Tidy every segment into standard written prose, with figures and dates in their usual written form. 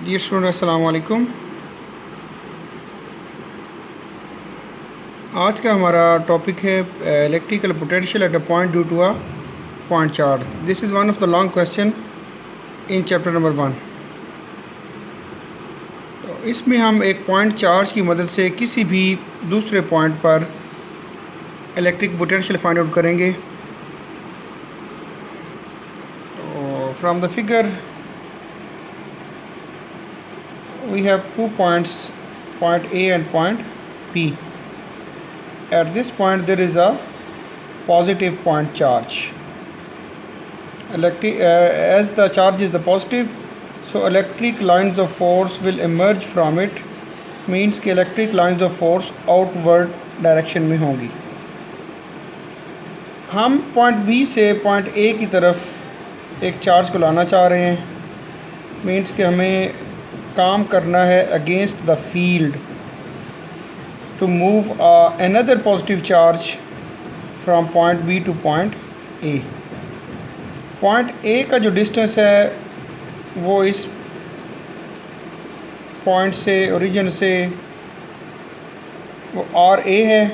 Dear student अस्सलाम वालेकुम। आज का हमारा टॉपिक है electrical potential at a point due to a point charge. This is one of the long question in chapter number 1। तो इसमें हम एक पॉइंट चार्ज की मदद से किसी भी दूसरे पॉइंट पर इलेक्ट्रिक पोटेंशियल फाइंड आउट करेंगे। तो from the figure we have 2 points, point A and point B. At this point there is a positive point charge. As the charge is the positive, so electric lines of force will emerge from it, means कि electric lines of force outward direction में होंगी। हम point B से point A की तरफ एक charge को लाना चाह रहे हैं, मीन्स कि हमें काम करना है against the field to move another positive charge from point B to point A. Point A का जो डिस्टेंस है वो इस पॉइंट से ओरिजिन से वो आर ए है,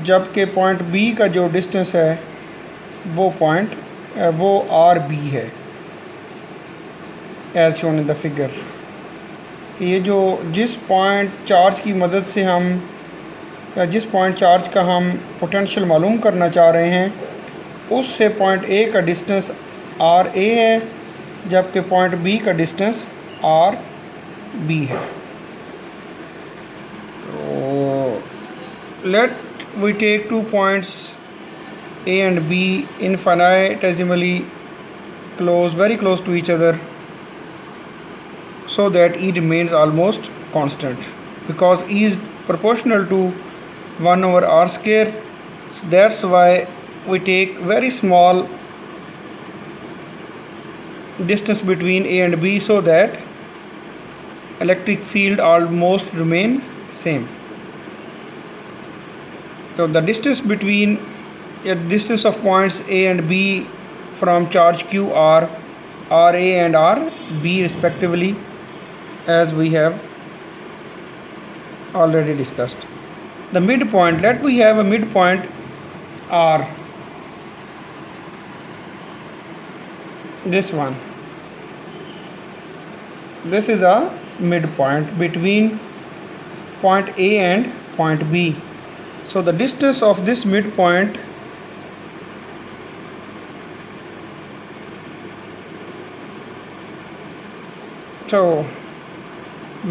जबकि पॉइंट बी का जो डिस्टेंस है वो आर बी है as shown in the figure. ये जो जिस पॉइंट चार्ज की मदद से हम या जिस पॉइंट चार्ज का हम पोटेंशियल मालूम करना चाह रहे हैं उससे पॉइंट ए का डिस्टेंस आर ए है, जबकि पॉइंट बी का डिस्टेंस आर बी है। तो let we take 2 points A and B infinitesimally close, very close to each other, so that E remains almost constant because E is proportional to 1 over R square. So that's why we take very small distance between A and B so that electric field almost remains same. So the distance between distance of points A and B from charge Q are RA and RB respectively, as we have already discussed. The midpoint, let we have a midpoint R, this one. This is a midpoint between point A and point B. So the distance of this midpoint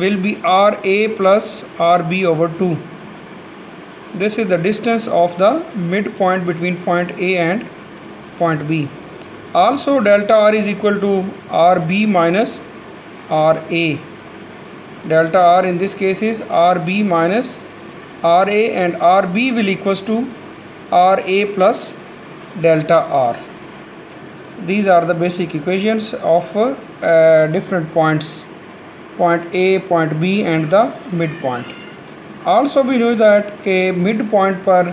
will be RA plus RB over 2. This is the distance of the midpoint between point A and point B. Also delta R is equal to RB minus RA. Delta R in this case is RB minus RA, and RB will equals to RA plus delta R. These are the basic equations of different points, point A, point B and the midpoint. Also we know that के midpoint पर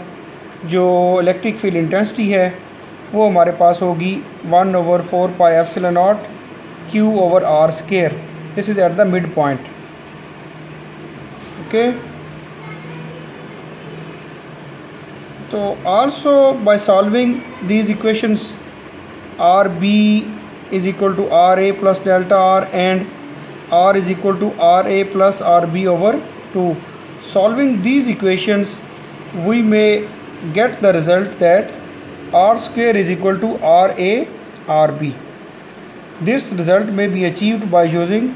जो electric field intensity है वो हमारे पास होगी 1 over 4 pi epsilon naught Q over R square. This is at the midpoint. Okay. So also by solving these equations, RB is equal to RA plus delta R and R is equal to RA plus RB over 2. Solving these equations, we may get the result that R square is equal to RA RB. This result may be achieved by using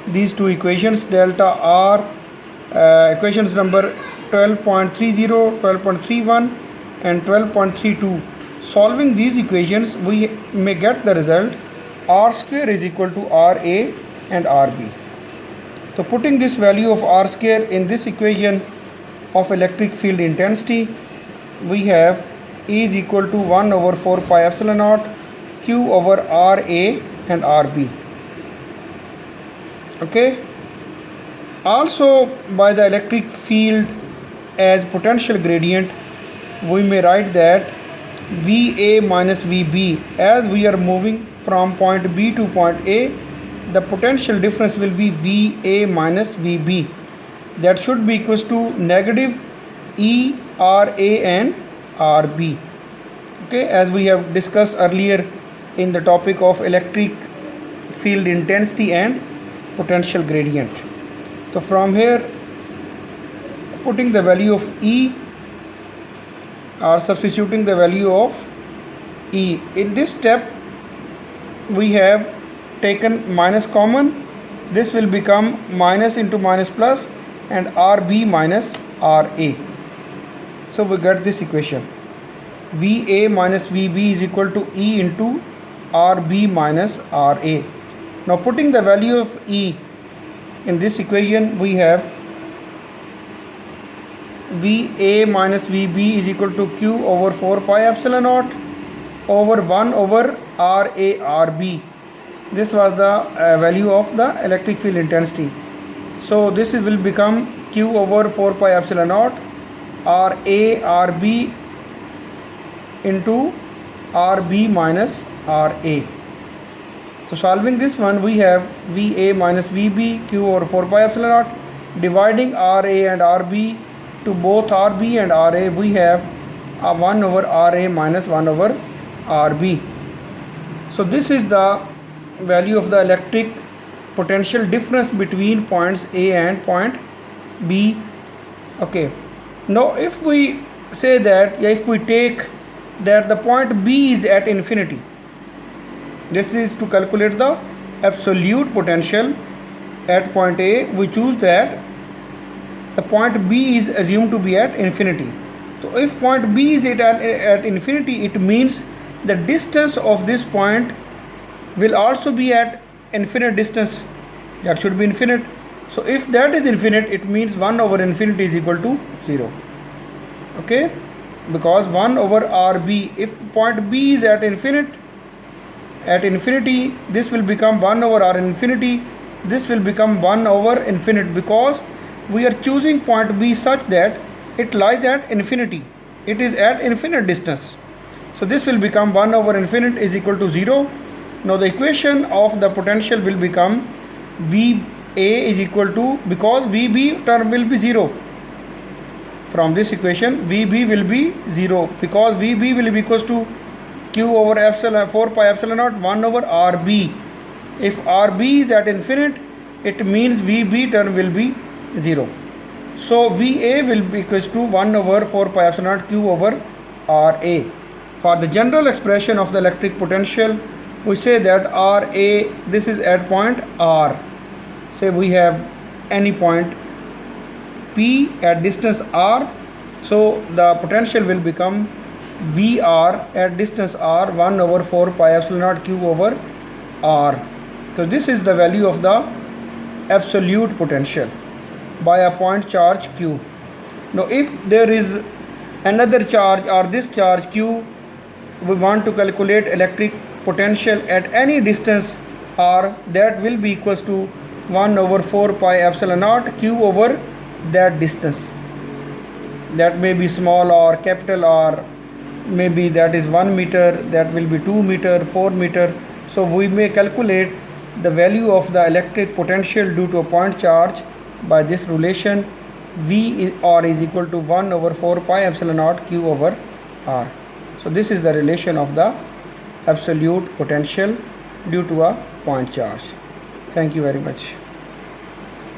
these two equations, delta R, equations number 12.30, 12.31 and 12.32. Solving these equations, we may get the result R square is equal to RA and RB. So putting this value of R square in this equation of electric field intensity, we have E is equal to 1 over 4 pi epsilon naught Q over RA and RB. Okay. Also by the electric field as potential gradient, we may write that VA minus VB, as we are moving from point B to point A, the potential difference will be VA minus VB. That should be equals to negative ERA and RB. Okay, as we have discussed earlier in the topic of electric field intensity and potential gradient. So from here, putting the value of E or substituting the value of E. In this step, we have taken minus common. This will become minus into minus plus and RB minus RA. So we get this equation. VA minus VB is equal to E into RB minus RA. Now putting the value of E in this equation, we have VA minus VB is equal to Q over 4 pi epsilon naught over 1 over RA RB. This was the value of the electric field intensity. So this will become Q over 4 pi epsilon naught RA RB into RB minus RA. So solving this one, we have VA minus VB Q over 4 pi epsilon naught, dividing RA and RB to both RB and RA, we have 1 over RA minus 1 over RB. So this is the value of the electric potential difference between points A and point B. Okay, now if we say that, if we take that the point B is at infinity, this is to calculate the absolute potential at point A. We choose that the point B is assumed to be at infinity. So if point B is at infinity, it means the distance of this point will also be at infinite distance. That should be infinite. So if that is infinite, it means 1 over infinity is equal to 0. Okay, because 1 over RB, if point B is at infinity, this will become 1 over R infinity. This will become 1 over infinite, because we are choosing point B such that it lies at infinity. It is at infinite distance. So this will become 1 over infinite is equal to 0. Now the equation of the potential will become VA is equal to, because VB term will be 0. From this equation, VB will be 0, because VB will be equals to Q over epsilon 4 pi epsilon naught 1 over RB. If RB is at infinite, it means VB term will be 0. So VA will be equals to 1 over 4 pi epsilon naught Q over RA. For the general expression of the electric potential, we say that RA, this is at point R. Say we have any point P at distance R. So the potential will become VR at distance R 1 over 4 pi epsilon naught Q over R. So this is the value of the absolute potential by a point charge Q. Now if there is another charge or this charge Q, we want to calculate electric potential at any distance R, that will be equals to 1 over 4 pi epsilon naught Q over that distance. That may be small or capital R, maybe that is 1 meter, that will be 2 meter, 4 meter. So we may calculate the value of the electric potential due to a point charge by this relation VR is equal to 1 over 4 pi epsilon naught Q over R. So this is the relation of the absolute potential due to a point charge. Thank you very much.